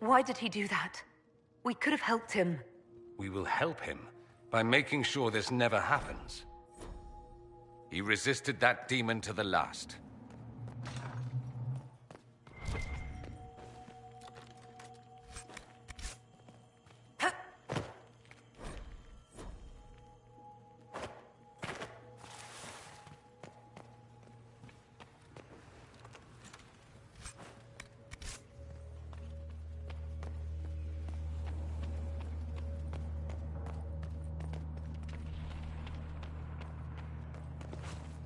Why did he do that? We could have helped him. We will help him by making sure this never happens. He resisted that demon to the last.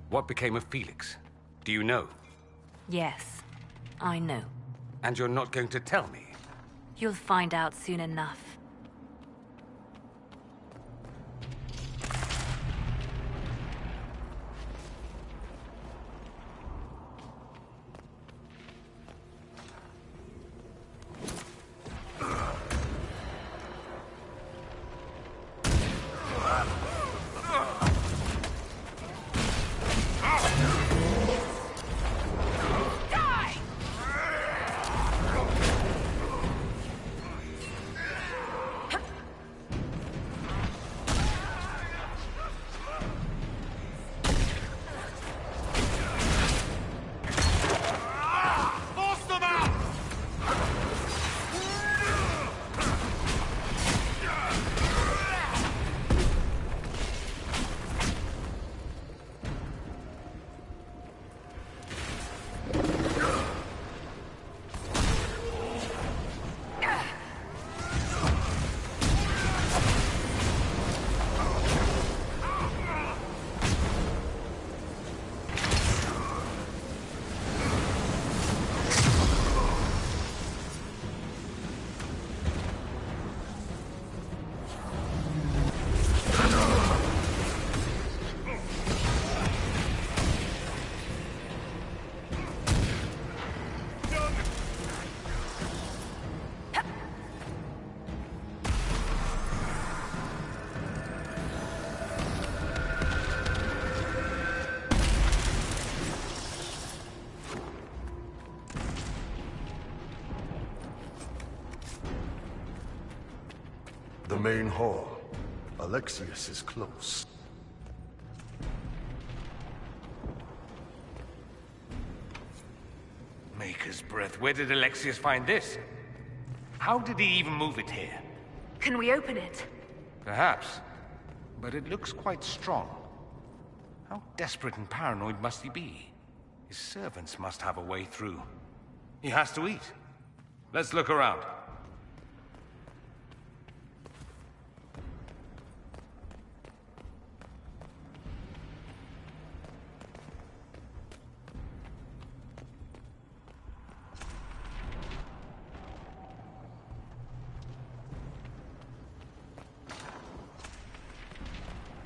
What became of Felix? Do you know? Yes, I know. And you're not going to tell me? You'll find out soon enough. The main hall. Alexius is close. Maker's breath. Where did Alexius find this? How did he even move it here? Can we open it? Perhaps. But it looks quite strong. How desperate and paranoid must he be? His servants must have a way through. He has to eat. Let's look around.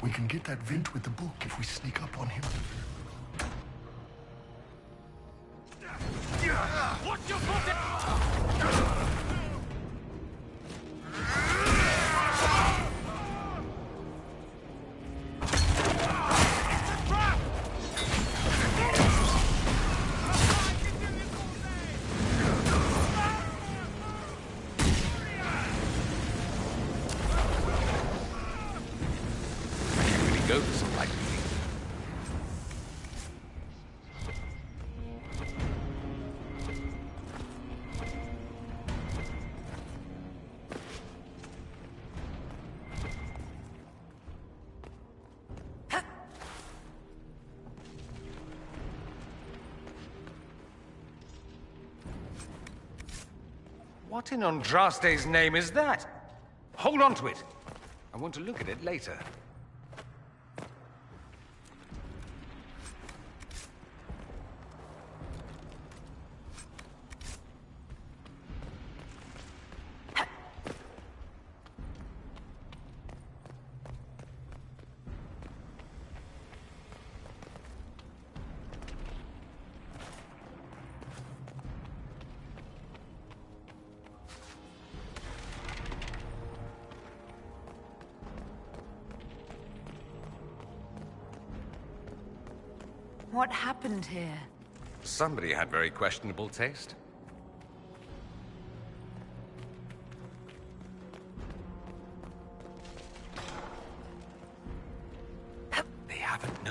We can get that vent with the book if we sneak up on him. Watch your foot! Go to some light. What in Andraste's name is that? Hold on to it. I want to look at it later. What happened here? Somebody had very questionable taste.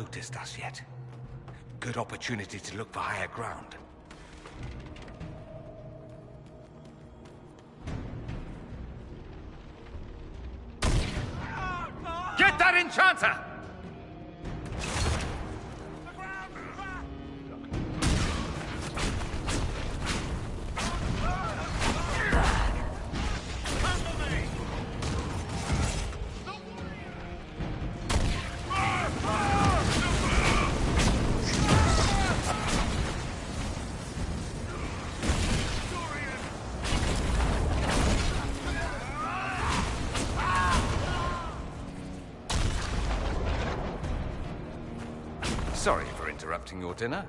noticed us yet. Good opportunity to look for higher ground. Get that enchanter! Sorry for interrupting your dinner.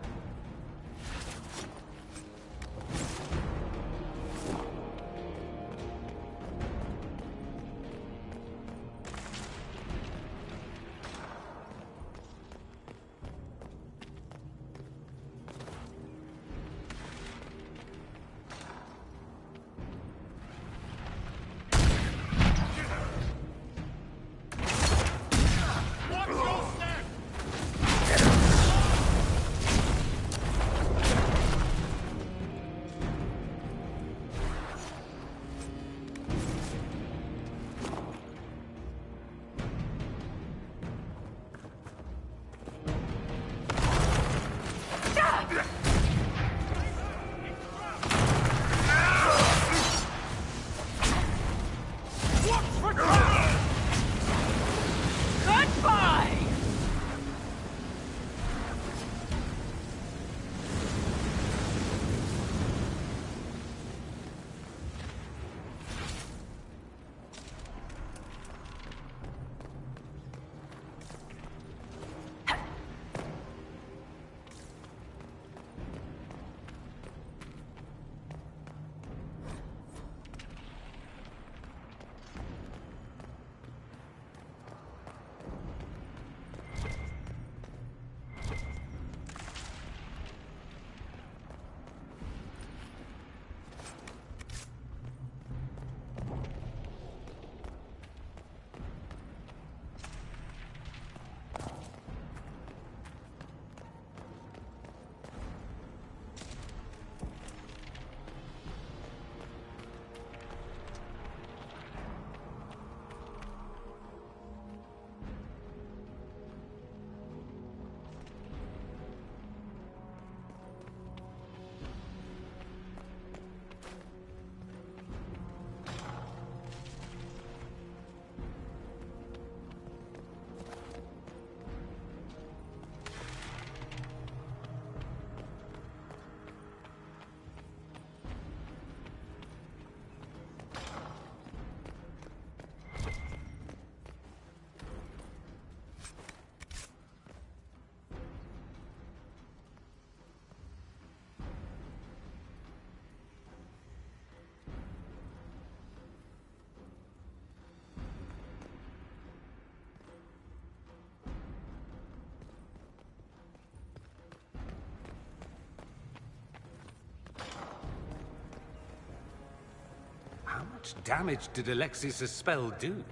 How much damage did Alexis' spell do?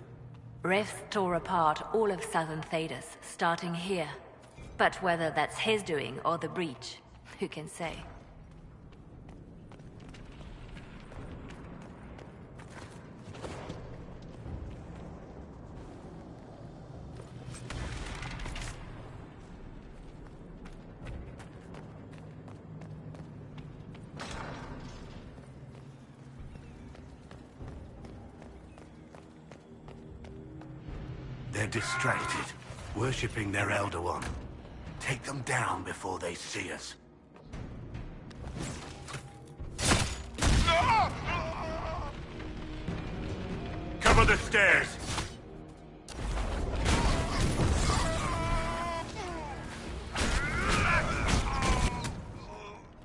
Rifts tore apart all of southern Thedas, starting here. But whether that's his doing or the breach, who can say? They're distracted, worshipping their Elder One. Take them down before they see us. Cover the stairs!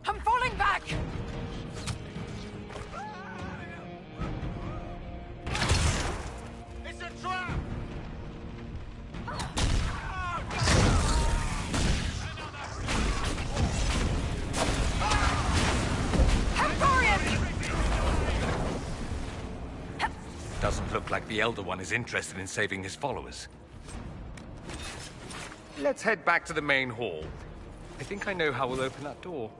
I'm falling back! It's a trap! Doesn't look like the Elder One is interested in saving his followers. Let's head back to the main hall. I think I know how we'll open that door.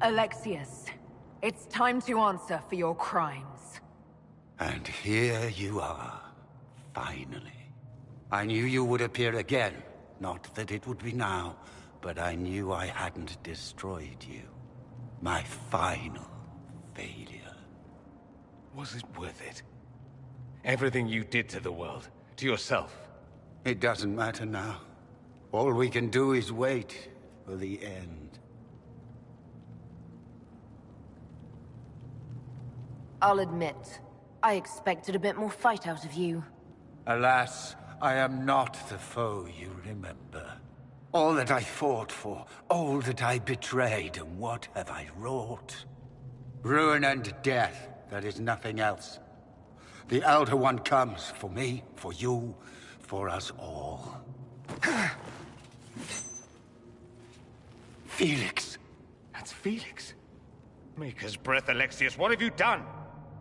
Alexius, it's time to answer for your crimes. And here you are, finally. I knew you would appear again. Not that it would be now, but I knew I hadn't destroyed you. My final failure. Was it worth it? Everything you did to the world, to yourself. It doesn't matter now. All we can do is wait for the end. I'll admit, I expected a bit more fight out of you. Alas, I am not the foe you remember. All that I fought for, all that I betrayed, and what have I wrought? Ruin and death, there is nothing else. The Elder One comes for me, for you, for us all. Felix. That's Felix. Maker's breath, Alexius, what have you done?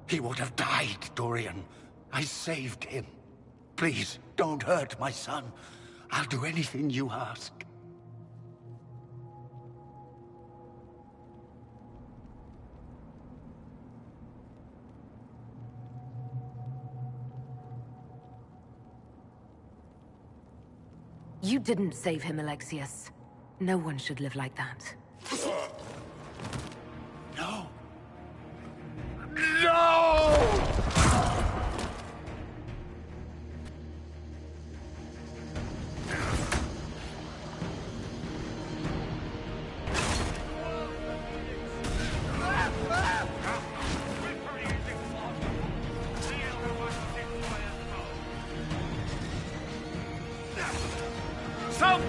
He would have died, Dorian. I saved him. Please, don't hurt my son. I'll do anything you ask. You didn't save him, Alexius. No one should live like that. No. No! So...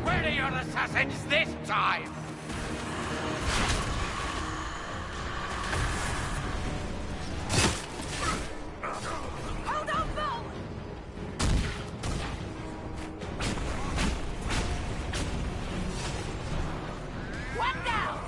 Where are your assassins this time? Hold on, Bo! One down!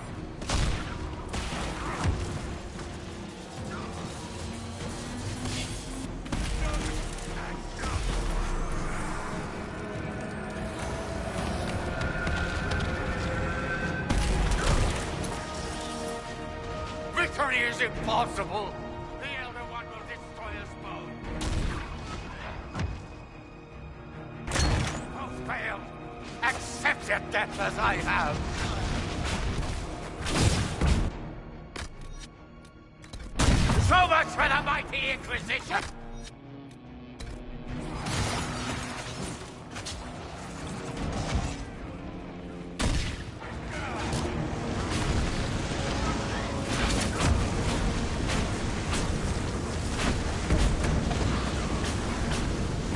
Victory is impossible! The Elder One will destroy us both! Both failed! Accept your death as I have! So much for the mighty Inquisition!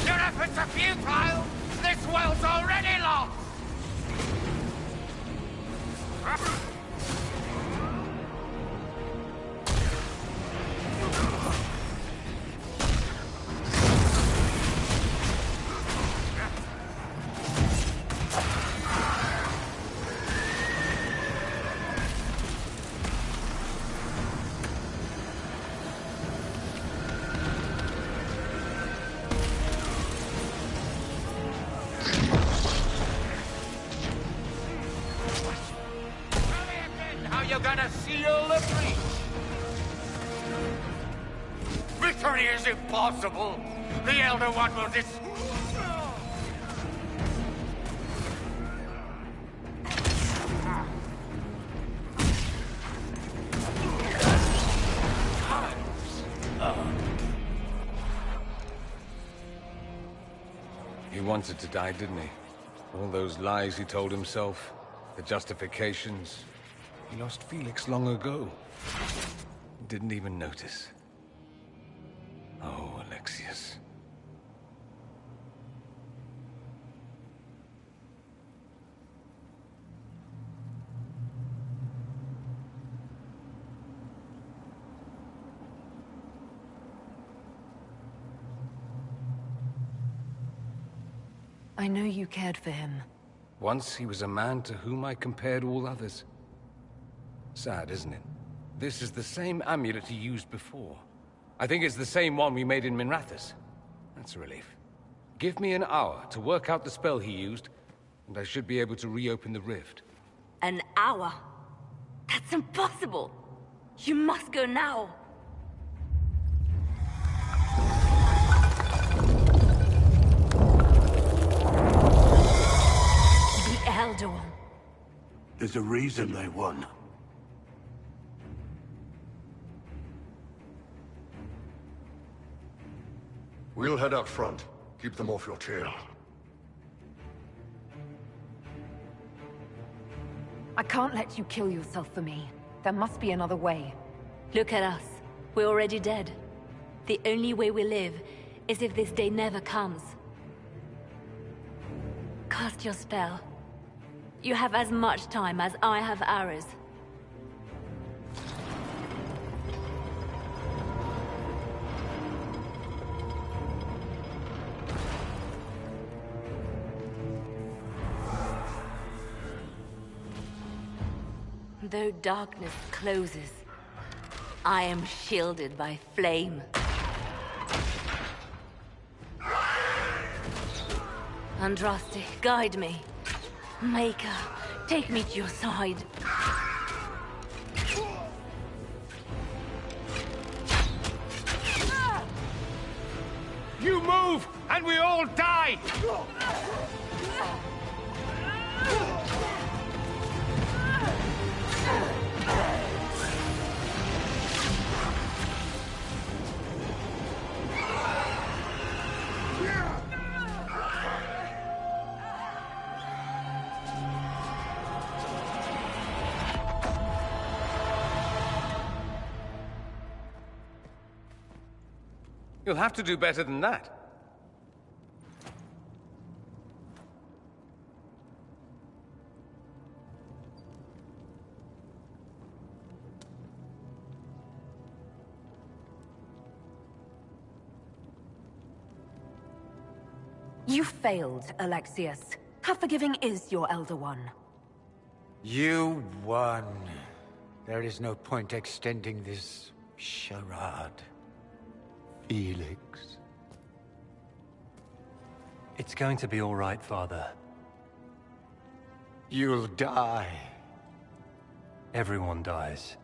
Your efforts are futile! This world's already lost! How you gonna seal the breach? Victory is impossible! The Elder One will wanted to die, didn't he? All those lies he told himself, the justifications. He lost Felix long ago. Didn't even notice. Oh, Alexius. I know you cared for him. Once he was a man to whom I compared all others. Sad, isn't it? This is the same amulet he used before. I think it's the same one we made in Minrathous. That's a relief. Give me an hour to work out the spell he used, and I should be able to reopen the rift. An hour? That's impossible! You must go now! The Elder One. There's a reason they won. We'll head out front. Keep them off your tail. I can't let you kill yourself for me. There must be another way. Look at us. We're already dead. The only way we live is if this day never comes. Cast your spell. You have as much time as I have hours. Though darkness closes, I am shielded by flame. Andraste, guide me. Maker, take me to your side. You move, and we all die! You'll have to do better than that. You failed, Alexius. How forgiving is your Elder One? You won. There is no point extending this charade. Felix. It's going to be all right, Father. You'll die. Everyone dies.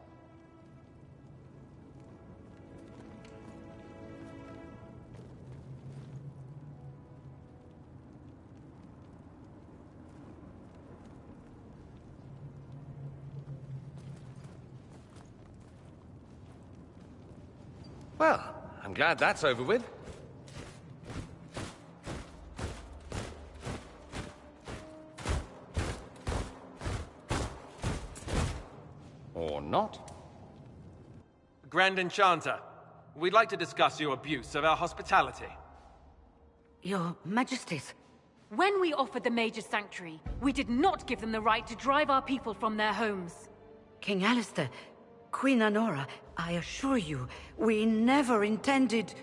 Well, I'm glad that's over with. Or not. Grand Enchanter, we'd like to discuss your abuse of our hospitality. Your Majesties. When we offered the Mage's Sanctuary, we did not give them the right to drive our people from their homes. King Alistair, Queen Anora, I assure you, we never intended...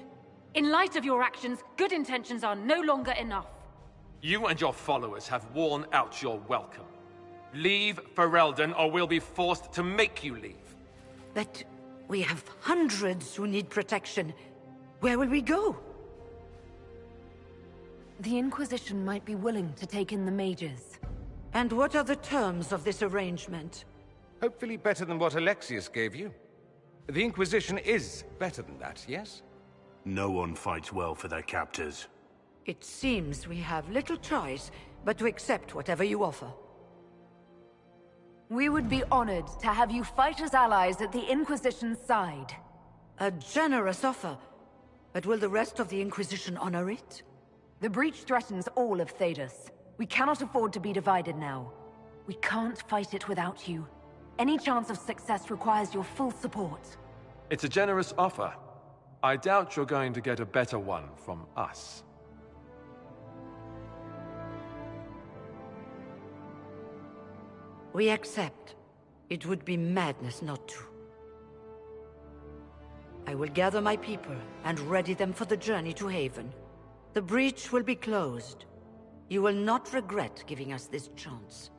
In light of your actions, good intentions are no longer enough. You and your followers have worn out your welcome. Leave Ferelden, or we'll be forced to make you leave. But we have hundreds who need protection. Where will we go? The Inquisition might be willing to take in the mages. And what are the terms of this arrangement? Hopefully better than what Alexius gave you. The Inquisition is better than that, yes? No one fights well for their captors. It seems we have little choice but to accept whatever you offer. We would be honored to have you fight as allies at the Inquisition's side. A generous offer, but will the rest of the Inquisition honor it? The breach threatens all of Thedas. We cannot afford to be divided now. We can't fight it without you. Any chance of success requires your full support. It's a generous offer. I doubt you're going to get a better one from us. We accept. It would be madness not to. I will gather my people and ready them for the journey to Haven. The breach will be closed. You will not regret giving us this chance.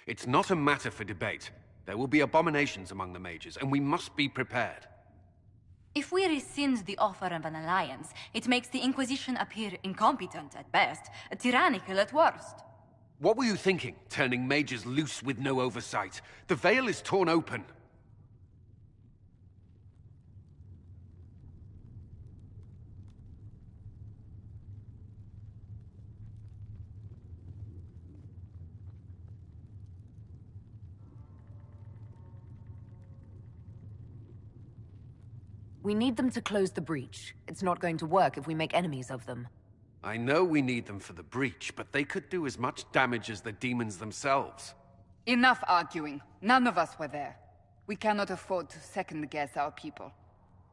It's not a matter for debate. There will be abominations among the mages, and we must be prepared. If we rescind the offer of an alliance, it makes the Inquisition appear incompetent at best, tyrannical at worst. What were you thinking, turning mages loose with no oversight? The veil is torn open. We need them to close the breach. It's not going to work if we make enemies of them. I know we need them for the breach, but they could do as much damage as the demons themselves. Enough arguing. None of us were there. We cannot afford to second-guess our people.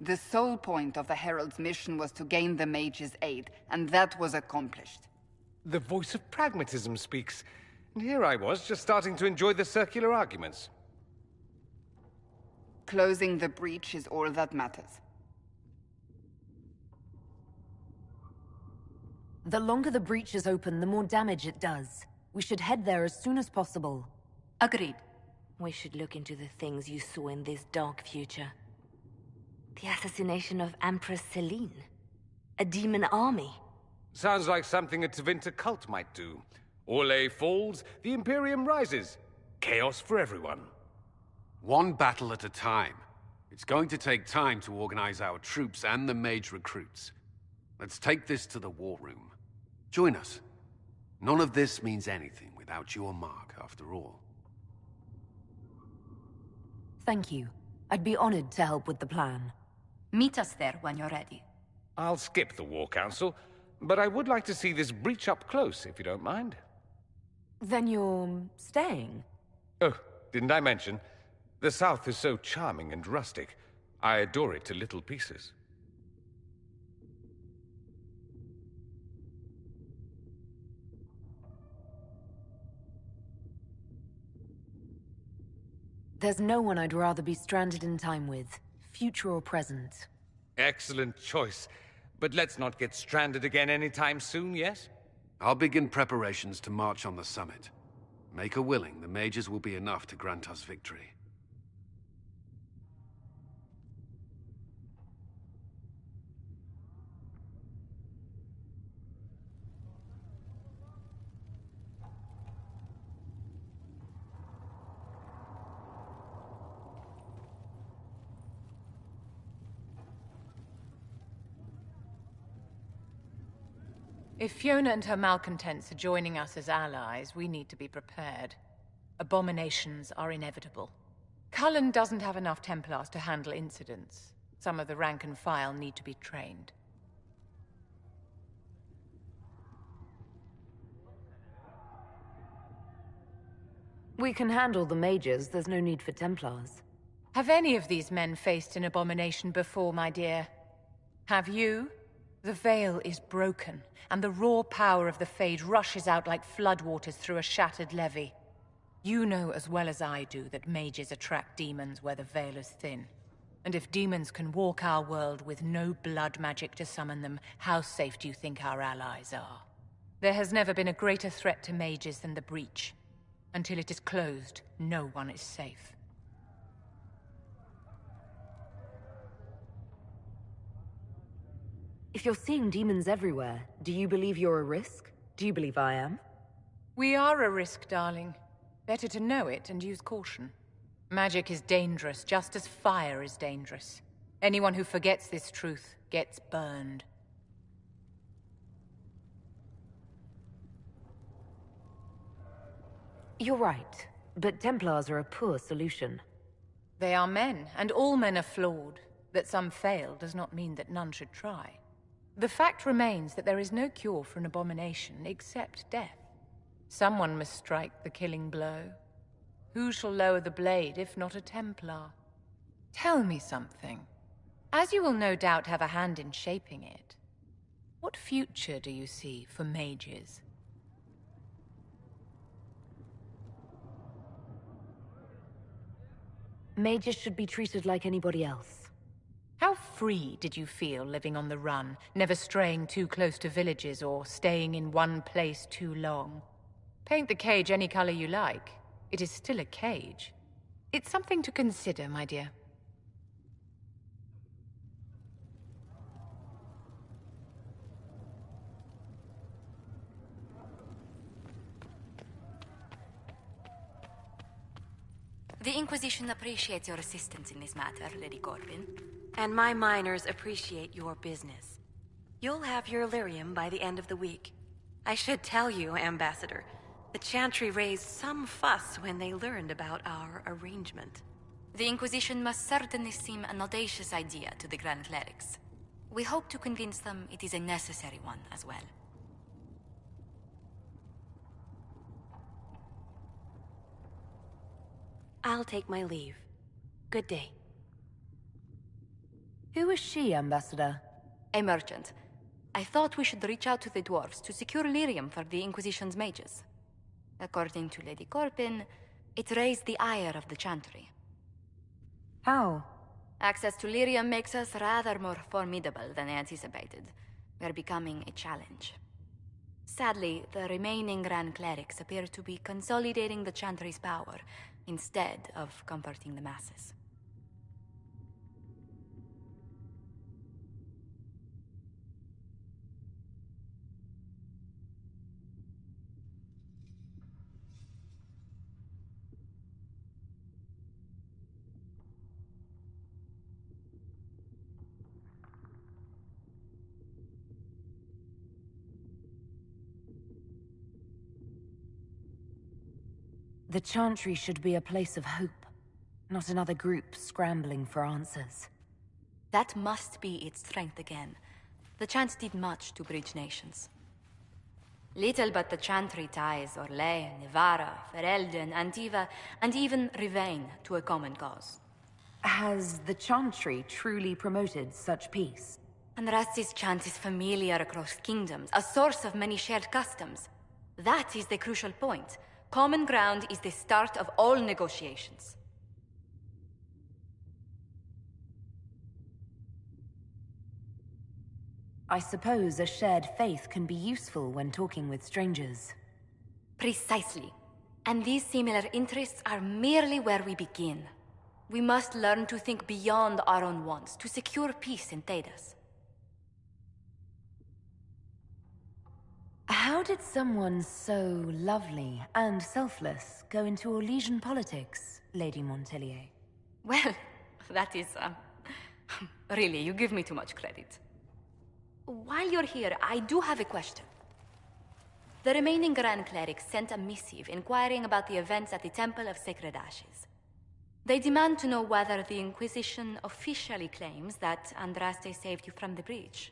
The sole point of the Herald's mission was to gain the mage's aid, and that was accomplished. The voice of pragmatism speaks. And here I was, just starting to enjoy the circular arguments. Closing the breach is all that matters. The longer the breach is open, the more damage it does. We should head there as soon as possible. Agreed. We should look into the things you saw in this dark future. The assassination of Empress Celine. A demon army. Sounds like something a Tevinter cult might do. Orlais falls, the Imperium rises. Chaos for everyone. One battle at a time. It's going to take time to organize our troops and the mage recruits. Let's take this to the war room. Join us. None of this means anything without your mark, after all. Thank you. I'd be honored to help with the plan. Meet us there when you're ready. I'll skip the War Council, but I would like to see this breach up close, if you don't mind. Then you're staying? Oh, didn't I mention? The South is so charming and rustic. I adore it to little pieces. There's no one I'd rather be stranded in time with, future or present. Excellent choice. But let's not get stranded again anytime soon, yes? I'll begin preparations to march on the summit. Make her willing, the mages will be enough to grant us victory. If Fiona and her malcontents are joining us as allies, we need to be prepared. Abominations are inevitable. Cullen doesn't have enough Templars to handle incidents. Some of the rank and file need to be trained. We can handle the mages, there's no need for Templars. Have any of these men faced an abomination before, my dear? Have you? The veil is broken, and the raw power of the Fade rushes out like floodwaters through a shattered levee. You know as well as I do that mages attract demons where the veil is thin. And if demons can walk our world with no blood magic to summon them, how safe do you think our allies are? There has never been a greater threat to mages than the Breach. Until it is closed, no one is safe. If you're seeing demons everywhere, do you believe you're a risk? Do you believe I am? We are a risk, darling. Better to know it and use caution. Magic is dangerous, just as fire is dangerous. Anyone who forgets this truth gets burned. You're right, but Templars are a poor solution. They are men, and all men are flawed. That some fail does not mean that none should try. The fact remains that there is no cure for an abomination except death. Someone must strike the killing blow. Who shall lower the blade if not a Templar? Tell me something. As you will no doubt have a hand in shaping it, what future do you see for mages? Mages should be treated like anybody else. How free did you feel living on the run, never straying too close to villages or staying in one place too long? Paint the cage any color you like. It is still a cage. It's something to consider, my dear. The Inquisition appreciates your assistance in this matter, Lady Corbin. And my miners appreciate your business. You'll have your lyrium by the end of the week. I should tell you, Ambassador, the Chantry raised some fuss when they learned about our arrangement. The Inquisition must certainly seem an audacious idea to the Grand Clerics. We hope to convince them it is a necessary one as well. I'll take my leave. Good day. Who is she, Ambassador? A merchant. I thought we should reach out to the dwarves to secure lyrium for the Inquisition's mages. According to Lady Corbin, it raised the ire of the Chantry. How? Access to lyrium makes us rather more formidable than anticipated. We're becoming a challenge. Sadly, the remaining Grand Clerics appear to be consolidating the Chantry's power, instead of comforting the masses. The Chantry should be a place of hope, not another group scrambling for answers. That must be its strength again. The Chants did much to bridge nations. Little but the Chantry ties Orlais, Nevarra, Ferelden, Antiva, and even Rivain to a common cause. Has the Chantry truly promoted such peace? Andrasti's chant is familiar across kingdoms, a source of many shared customs. That is the crucial point. Common ground is the start of all negotiations. I suppose a shared faith can be useful when talking with strangers. Precisely. And these similar interests are merely where we begin. We must learn to think beyond our own wants to secure peace in Thedas. How did someone so lovely and selfless go into Orlesian politics, Lady Montelier? Well, that is, really, you give me too much credit. While you're here, I do have a question. The remaining Grand Clerics sent a missive inquiring about the events at the Temple of Sacred Ashes. They demand to know whether the Inquisition officially claims that Andraste saved you from the breach.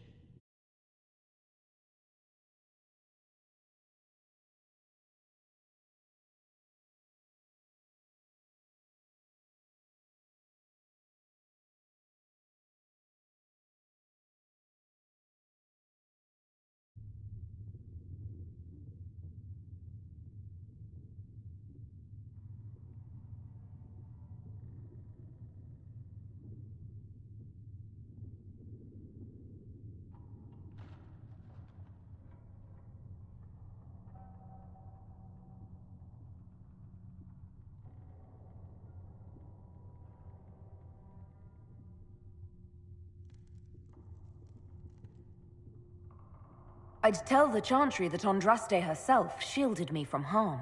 I'd tell the Chantry that Andraste herself shielded me from harm.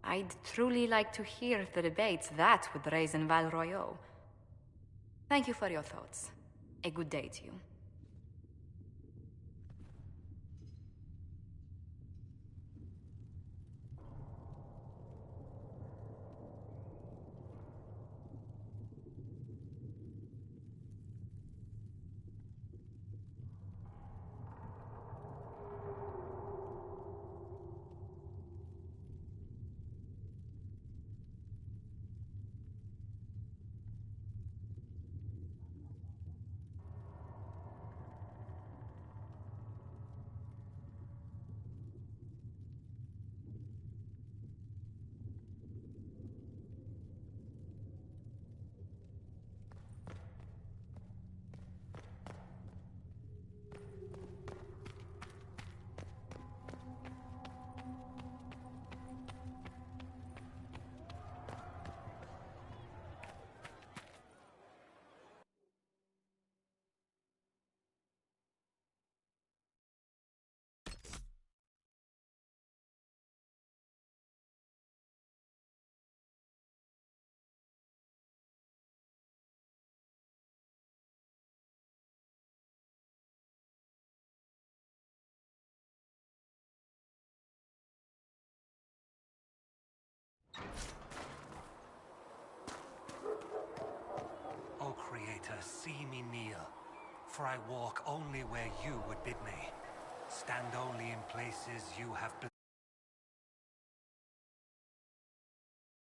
I'd truly like to hear the debates that would raise in Val Royeaux. Thank you for your thoughts. A good day to you. O Creator, see me kneel, for I walk only where you would bid me. Stand only in places you have blessed.